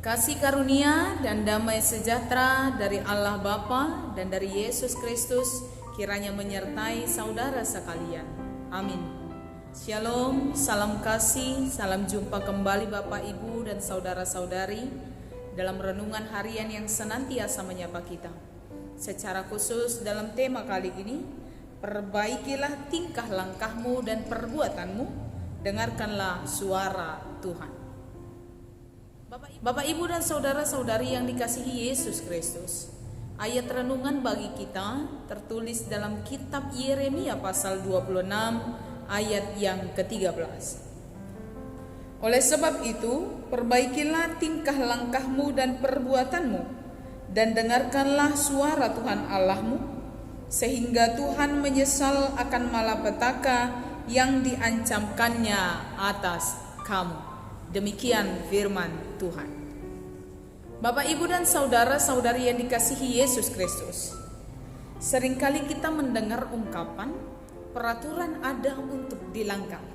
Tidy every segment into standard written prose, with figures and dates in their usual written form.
Kasih karunia dan damai sejahtera dari Allah Bapa dan dari Yesus Kristus kiranya menyertai saudara sekalian. Amin. Shalom, salam kasih, salam jumpa kembali Bapak, Ibu, dan saudara-saudari dalam renungan harian yang senantiasa menyapa kita. Secara khusus dalam tema kali ini, perbaikilah tingkah langkahmu dan perbuatanmu, dengarkanlah suara Tuhan. Bapak, Ibu, dan saudara-saudari yang dikasihi Yesus Kristus, ayat renungan bagi kita tertulis dalam kitab Yeremia pasal 26 ayat yang ke-13. Oleh sebab itu, perbaikilah tingkah langkahmu dan perbuatanmu, dan dengarkanlah suara Tuhan Allahmu, sehingga Tuhan menyesal akan malapetaka yang diancamkannya atas kamu. Demikian firman Tuhan. Bapak, Ibu, dan saudara-saudari yang dikasihi Yesus Kristus, seringkali kita mendengar ungkapan peraturan ada untuk dilanggar.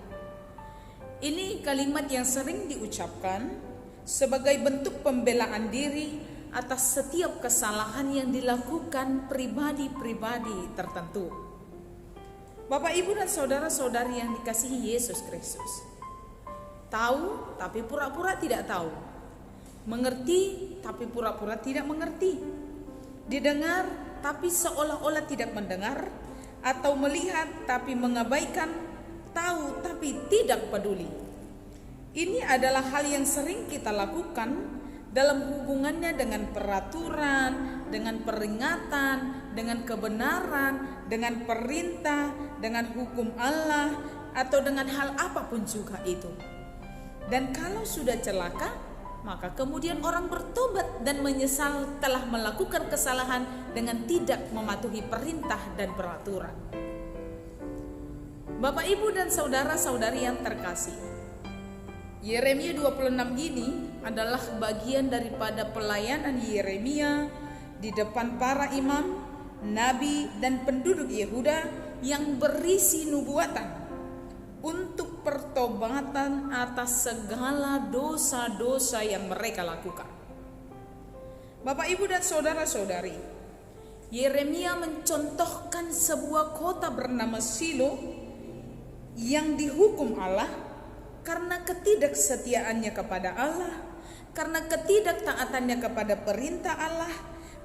Ini kalimat yang sering diucapkan sebagai bentuk pembelaan diri atas setiap kesalahan yang dilakukan pribadi-pribadi tertentu. Bapak, Ibu, dan saudara-saudari yang dikasihi Yesus Kristus, tahu tapi pura-pura tidak tahu, mengerti tapi pura-pura tidak mengerti, didengar tapi seolah-olah tidak mendengar, atau melihat tapi mengabaikan, tahu tapi tidak peduli. Ini adalah hal yang sering kita lakukan dalam hubungannya dengan peraturan, dengan peringatan, dengan kebenaran, dengan perintah, dengan hukum Allah, atau dengan hal apapun juga itu. Dan kalau sudah celaka, maka kemudian orang bertobat dan menyesal telah melakukan kesalahan dengan tidak mematuhi perintah dan peraturan. Bapak, Ibu, dan saudara-saudari yang terkasih, Yeremia 26 ini adalah bagian daripada pelayanan Yeremia di depan para imam, nabi, dan penduduk Yehuda yang berisi nubuatan untuk pertobatan atas segala dosa-dosa yang mereka lakukan. Bapak, Ibu, dan saudara-saudari, Yeremia mencontohkan sebuah kota bernama Shilo yang dihukum Allah karena ketidaksetiaannya kepada Allah, karena ketidaktaatannya kepada perintah Allah,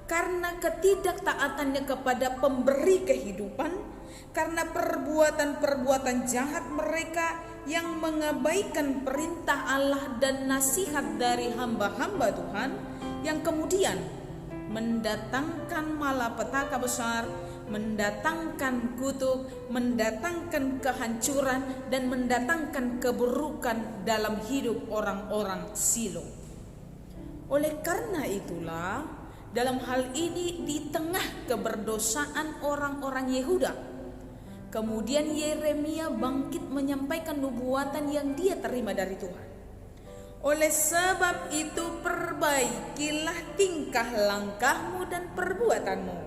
karena ketidaktaatannya kepada pemberi kehidupan, karena perbuatan-perbuatan jahat mereka yang mengabaikan perintah Allah dan nasihat dari hamba-hamba Tuhan, yang kemudian mendatangkan malapetaka besar, mendatangkan kutuk, mendatangkan kehancuran, dan mendatangkan keburukan dalam hidup orang-orang Shilo. Oleh karena itulah, dalam hal ini di tengah keberdosaan orang-orang Yehuda, kemudian Yeremia bangkit menyampaikan nubuatan yang dia terima dari Tuhan. Oleh sebab itu, perbaikilah tingkah langkahmu dan perbuatanmu,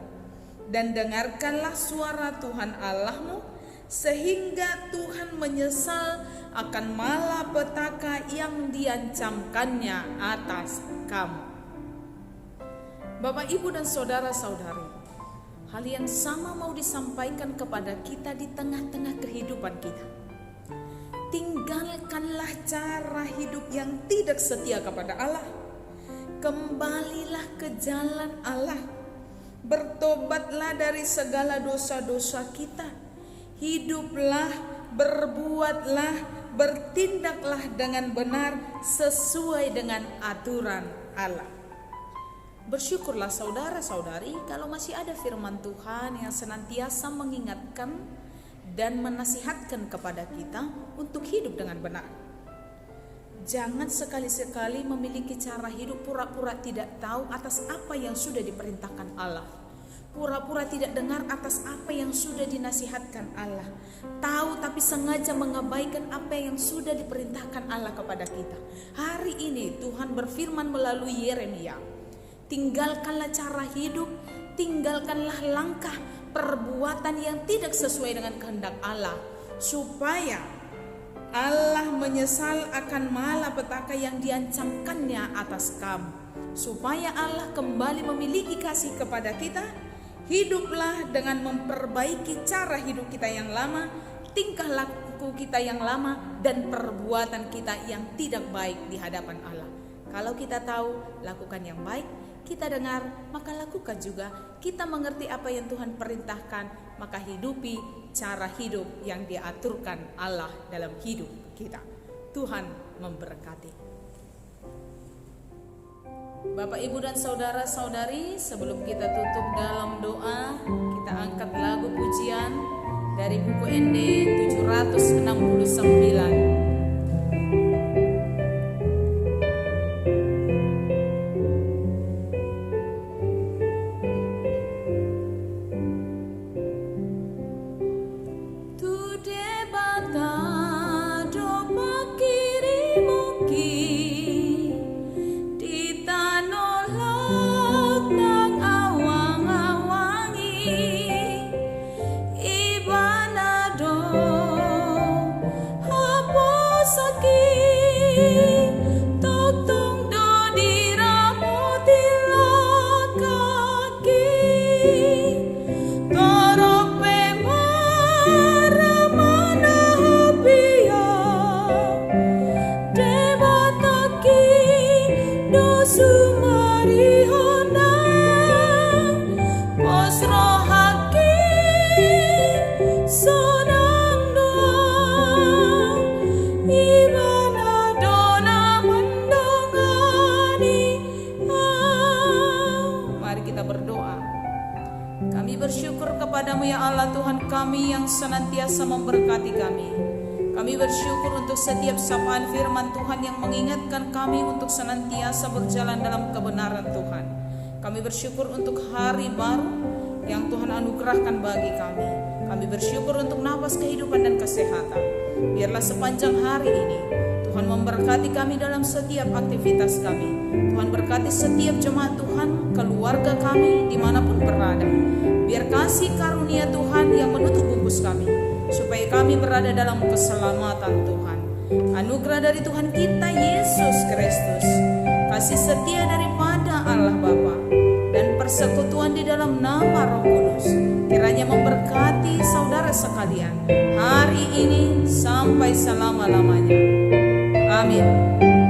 dan dengarkanlah suara Tuhan Allahmu, sehingga Tuhan menyesal akan malapetaka yang diancamkannya atas kamu. Bapak, Ibu, dan saudara-saudari, hal yang sama mau disampaikan kepada kita di tengah-tengah kehidupan kita. Tinggalkanlah cara hidup yang tidak setia kepada Allah. Kembalilah ke jalan Allah. Bertobatlah dari segala dosa-dosa kita. Hiduplah, berbuatlah, bertindaklah dengan benar sesuai dengan aturan Allah. Bersyukurlah saudara-saudari kalau masih ada firman Tuhan yang senantiasa mengingatkan dan menasihatkan kepada kita untuk hidup dengan benar. Jangan sekali-sekali memiliki cara hidup pura-pura tidak tahu atas apa yang sudah diperintahkan Allah, pura-pura tidak dengar atas apa yang sudah dinasihatkan Allah, tahu tapi sengaja mengabaikan apa yang sudah diperintahkan Allah kepada kita. Hari ini Tuhan berfirman melalui Yeremia, tinggalkanlah cara hidup, tinggalkanlah langkah perbuatan yang tidak sesuai dengan kehendak Allah, supaya Allah menyesal akan malapetaka yang diancamkannya atas kamu. Supaya Allah kembali memiliki kasih kepada kita, hiduplah dengan memperbaiki cara hidup kita yang lama, tingkah laku kita yang lama, dan perbuatan kita yang tidak baik di hadapan Allah. Kalau kita tahu lakukan yang baik, kita dengar, maka lakukan juga. Kita mengerti apa yang Tuhan perintahkan, maka hidupi cara hidup yang diaturkan Allah dalam hidup kita. Tuhan memberkati. Bapak, Ibu, dan saudara-saudari, sebelum kita tutup dalam doa, kita angkat lagu pujian dari buku ND 769. Kepadamu ya Allah Tuhan kami yang senantiasa memberkati kami. Kami bersyukur untuk setiap sapaan firman Tuhan yang mengingatkan kami untuk senantiasa berjalan dalam kebenaran Tuhan. Kami bersyukur untuk hari baru yang Tuhan anugerahkan bagi kami. Kami bersyukur untuk nafas kehidupan dan kesehatan. Biarlah sepanjang hari ini Tuhan memberkati kami dalam setiap aktivitas kami. Tuhan berkati setiap jemaat Tuhan, keluarga kami dimanapun berada. Biar kasih karunia Tuhan yang menutup bungkus kami, supaya kami berada dalam keselamatan Tuhan. Anugerah dari Tuhan kita Yesus Kristus, kasih setia daripada Allah Bapa, dan persekutuan di dalam nama Roh Kudus kiranya memberkati saudara sekalian hari ini sampai selama-lamanya. Amin.